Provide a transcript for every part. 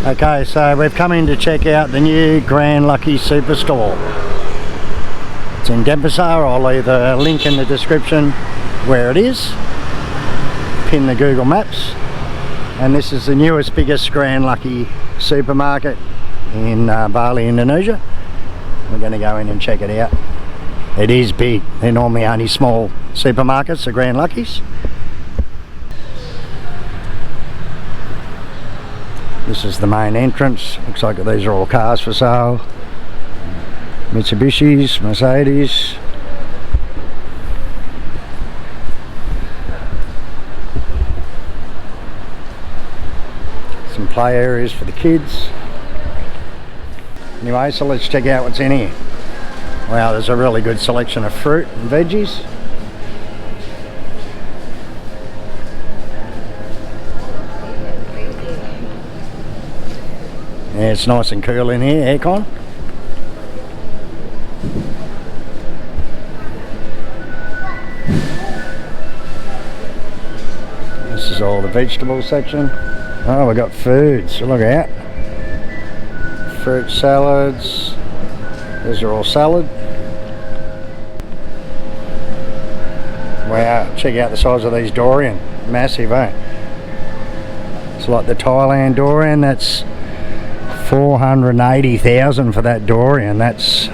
Okay, so we've come in to check out the new GrandLucky Superstore. It's in Denpasar. I'll leave a link in the description where it is. Pin the Google Maps. And this is the newest, biggest GrandLucky supermarket in Bali, Indonesia. We're going to go in and check it out. It is big. They're normally only small supermarkets, the GrandLuckies. This is the main entrance. Looks like these are all cars for sale. Mitsubishis, Mercedes. Some play areas for the kids. Anyway, so let's check out what's in here. Wow, there's a really good selection of fruit and veggies. Yeah, it's nice and cool in here, aircon. This is all the vegetable section. Oh, we've got foods, so look out. Fruit salads. These are all salad. Wow, check out the size of these durian. Massive, eh? It's like the Thailand durian. That's 480,000 for that durian. That's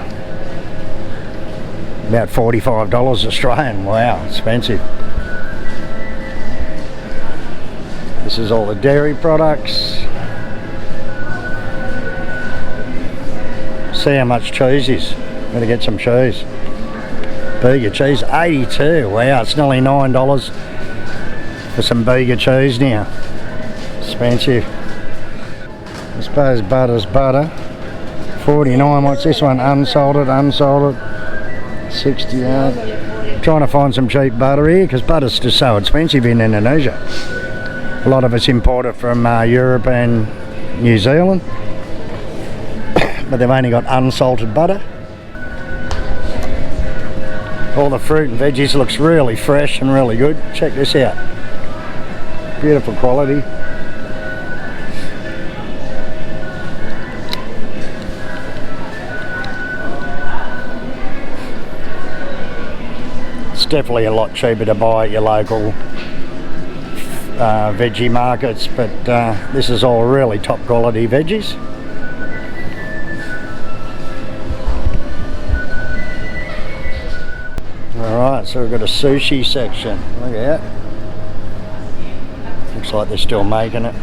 about $45 Australian. Wow, expensive. This is all the dairy products. See how much cheese is. I'm gonna get some cheese. Bega cheese, 82. Wow, it's nearly $9 for some Bega cheese now. Expensive. I suppose butter's butter. 49. What's this one? Unsalted, unsalted. 68. Trying to find some cheap butter here because butter's just so expensive in Indonesia. A lot of it's imported from Europe and New Zealand. But they've only got unsalted butter. All the fruit and veggies looks really fresh and really good. Check this out. Beautiful quality. It's definitely a lot cheaper to buy at your local veggie markets, but this is all really top quality veggies. Alright, so we've got a sushi section. Look at that. Looks like they're still making it.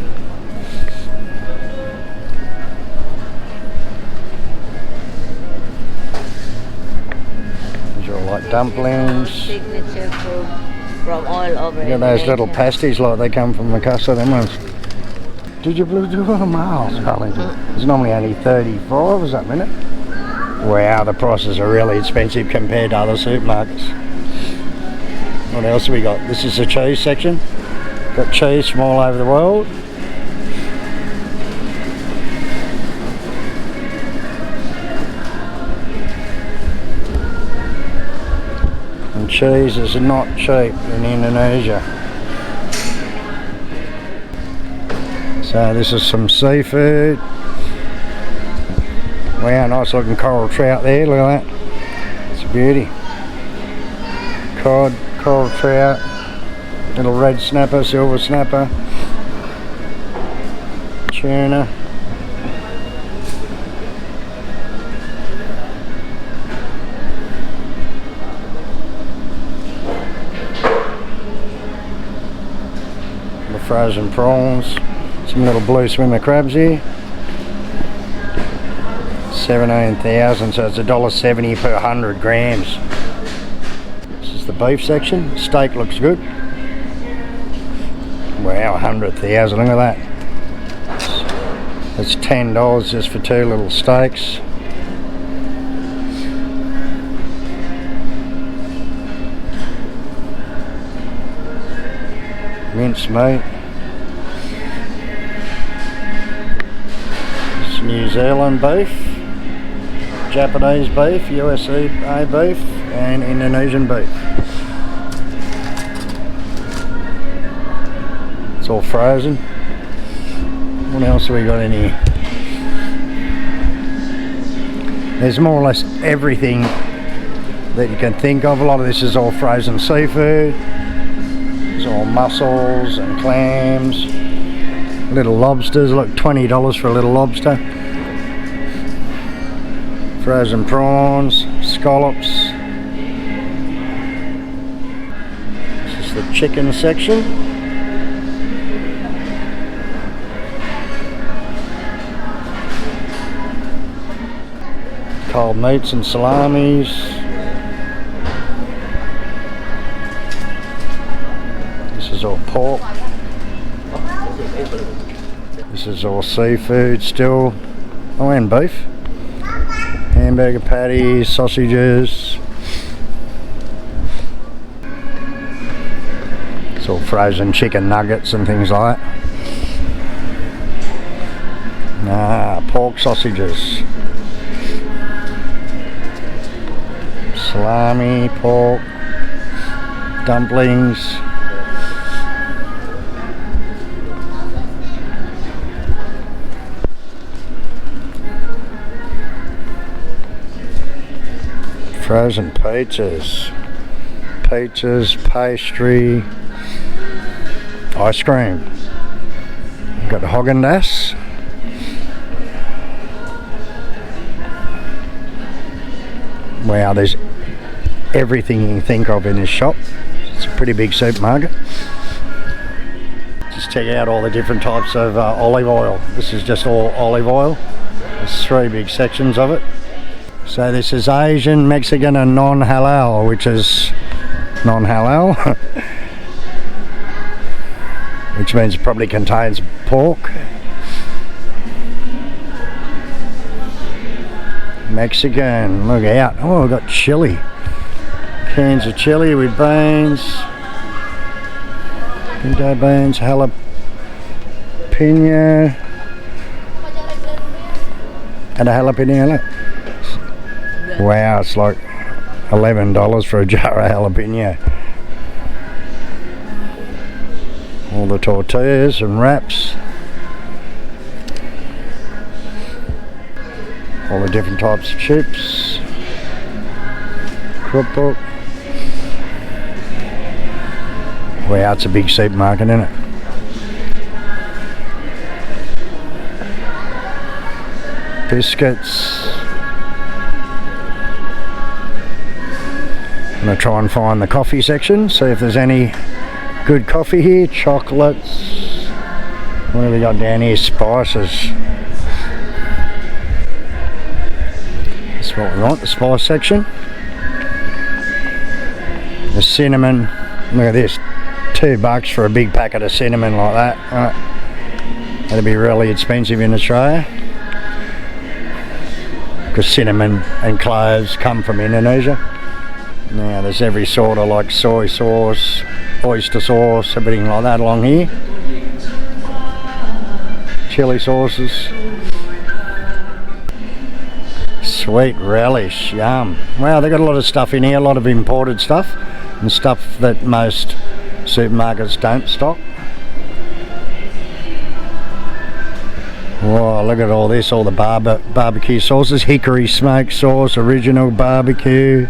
These are all like dumplings. Signature food from all over. Yeah, those little pasties like they come from Makassar, them ones. Did you blue do a miles, Carlington? It's normally only 35 or something, isn't it? Wow, the prices are really expensive compared to other supermarkets. What else have we got? This is the cheese section. Got cheese from all over the world. And cheese is not cheap in Indonesia. So this is some seafood. Wow, nice looking coral trout there, look at that. It's a beauty. Cod, coral trout, little red snapper, silver snapper, tuna. The frozen prawns, some little blue swimmer crabs here. 17,000, so it's $1.70 per 100 grams. This is the beef section. Steak looks good. Wow, 100,000, look at that. That's $10 just for two little steaks. Minced meat. It's New Zealand beef. Japanese beef, USA beef and Indonesian beef. It's all frozen. What else have we got in here? There's more or less everything that you can think of. A lot of this is all frozen seafood. It's all mussels and clams. Little lobsters, look, $20 for a little lobster. Frozen prawns, scallops. This is the chicken section. Cold meats and salamis. This is all pork. This is all seafood still. Oh, and beef. Hamburger patties, sausages. It's all frozen chicken nuggets and things like that. Pork sausages. Salami, pork, dumplings. Frozen pizzas, pastry, ice cream. We've got the Haagen-Dazs. Wow, there's everything you can think of in this shop. It's a pretty big supermarket. Just check out all the different types of olive oil. This is just all olive oil. There's 3 big sections of it. So this is Asian, Mexican and non-halal, which is non-halal, which means it probably contains pork. Mexican, look out. Oh, we've got chili. Cans of chili with beans. Pinto beans, jalapeno. And a jalapeno. Wow, it's like $11 for a jar of jalapeno. All the tortillas and wraps. All the different types of chips. Crookbook. Wow, it's a big supermarket, isn't it? Biscuits. I'm going to try and find the coffee section, see if there's any good coffee here. Chocolates. What have we got down here? Spices. That's what we want, the spice section. The cinnamon. Look at this. $2 for a big packet of cinnamon like that. That'd be really expensive in Australia, because cinnamon and cloves come from Indonesia. Now there's every sort of like soy sauce, oyster sauce, everything like that along here. Chili sauces. Sweet relish, yum. Wow, they've got a lot of stuff in here, a lot of imported stuff and stuff that most supermarkets don't stock. Whoa, look at all this, all the barbecue sauces. Hickory smoked sauce, original barbecue.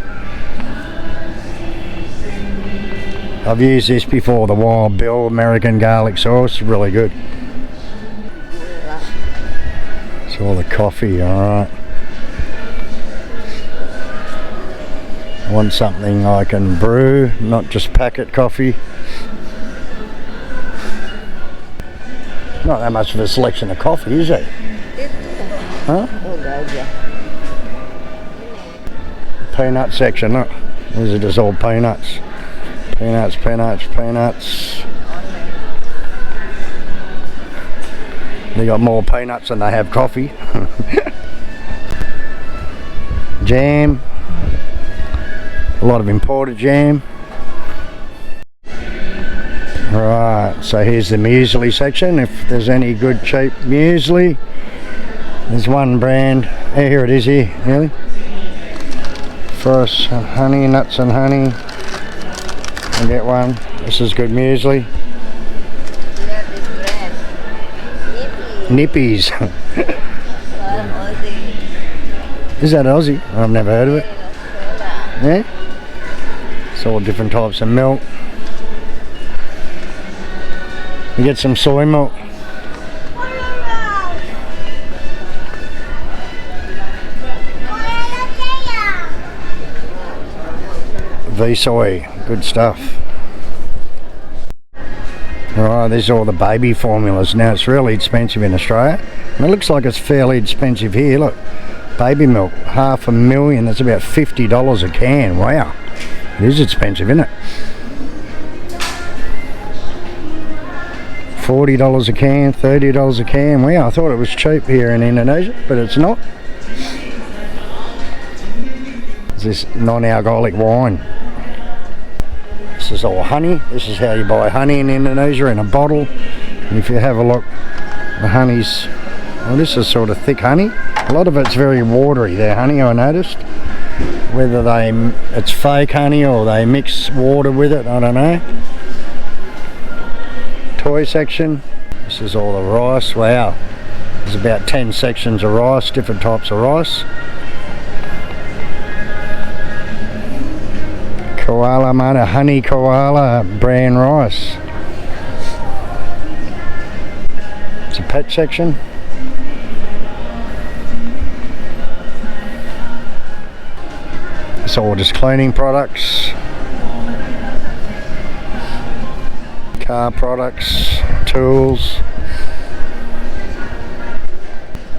I've used this before, the Wild Bill American garlic sauce, really good. It's all the coffee, alright. I want something I can brew, not just packet coffee. Not that much of a selection of coffee, is it? Huh? Peanut section, look. These are just all peanuts. Peanuts, peanuts, peanuts. They got more peanuts than they have coffee. Jam. A lot of imported jam. Right, so here's the muesli section. If there's any good cheap muesli. There's one brand. Here it is here, really. Fresh honey, nuts and honey. I'll get one. This is good muesli. Nippies. Is that Aussie? I've never heard of it. Yeah? It's all different types of milk. You get some soy milk. V-soy, good stuff. Alright, there's all the baby formulas. Now it's really expensive in Australia. And it looks like it's fairly expensive here. Look, baby milk, $500,000. That's about $50 a can. Wow, it is expensive, isn't it? $40 a can, $30 a can. Wow, I thought it was cheap here in Indonesia, but it's not. It's this non-alcoholic wine. This is all honey. This is how you buy honey in Indonesia, in a bottle. And if you have a look, the honey's, well, this is sort of thick honey. A lot of it's very watery, their honey, I noticed. Whether it's fake honey or they mix water with it, I don't know. Toy section. This is all the rice. Wow, there's about 10 sections of rice, different types of rice. Koala Mata Honey Koala brand rice. It's a pet section. It's all just cleaning products, car products, tools.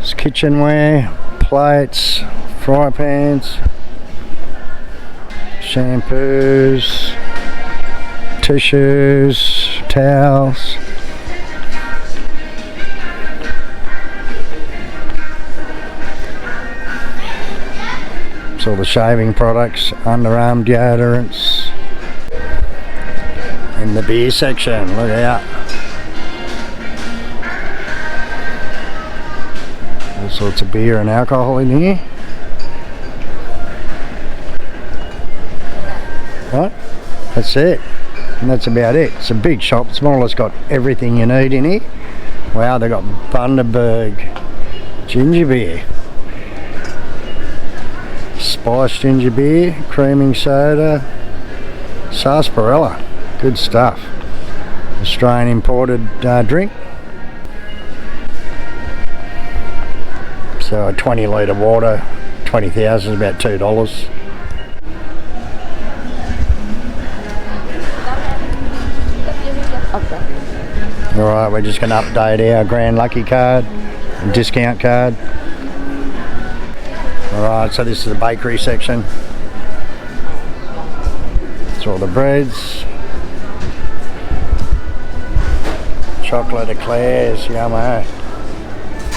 It's kitchenware, plates, fry pans, shampoos, tissues, towels. It's all the shaving products, underarm deodorants. In the beer section, look out. All sorts of beer and alcohol in here. Right, that's it, and that's about it. It's a big shop. It's more or less got everything you need in here. Wow, they've got Bundaberg ginger beer, spiced ginger beer, creaming soda, sarsaparilla, good stuff. Australian imported drink. So a 20 litre water, 20,000 is about $2. Alright, we're just going to update our GrandLucky card, discount card. Alright, so this is the bakery section. It's all the breads. Chocolate eclairs, yummo.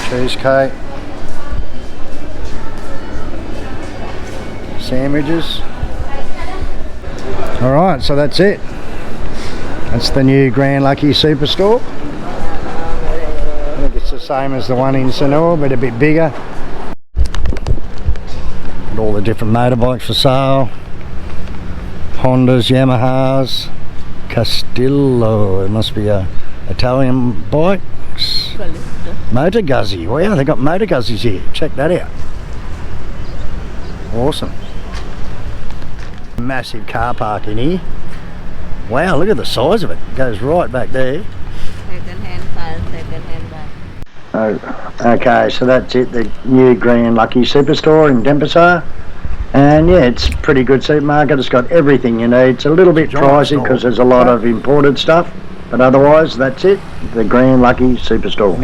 Cheesecake. Sandwiches. Alright, so that's it. That's the new GrandLucky Superstore. I think it's the same as the one in Sanur, but a bit bigger. And all the different motorbikes for sale. Hondas, Yamahas, Castillo, it must be a Italian bikes. Motor Guzzi, wow, they got Motor Guzzis here, check that out. Awesome. Massive car park in here. Wow, look at the size of it. It goes right back there. Second-hand car, second-hand bike. Oh, okay, so that's it, the new GrandLucky Superstore in Denpasar. And yeah, it's a pretty good supermarket. It's got everything you need. It's a little bit pricey because there's a lot of imported stuff. But otherwise, that's it, the GrandLucky Superstore.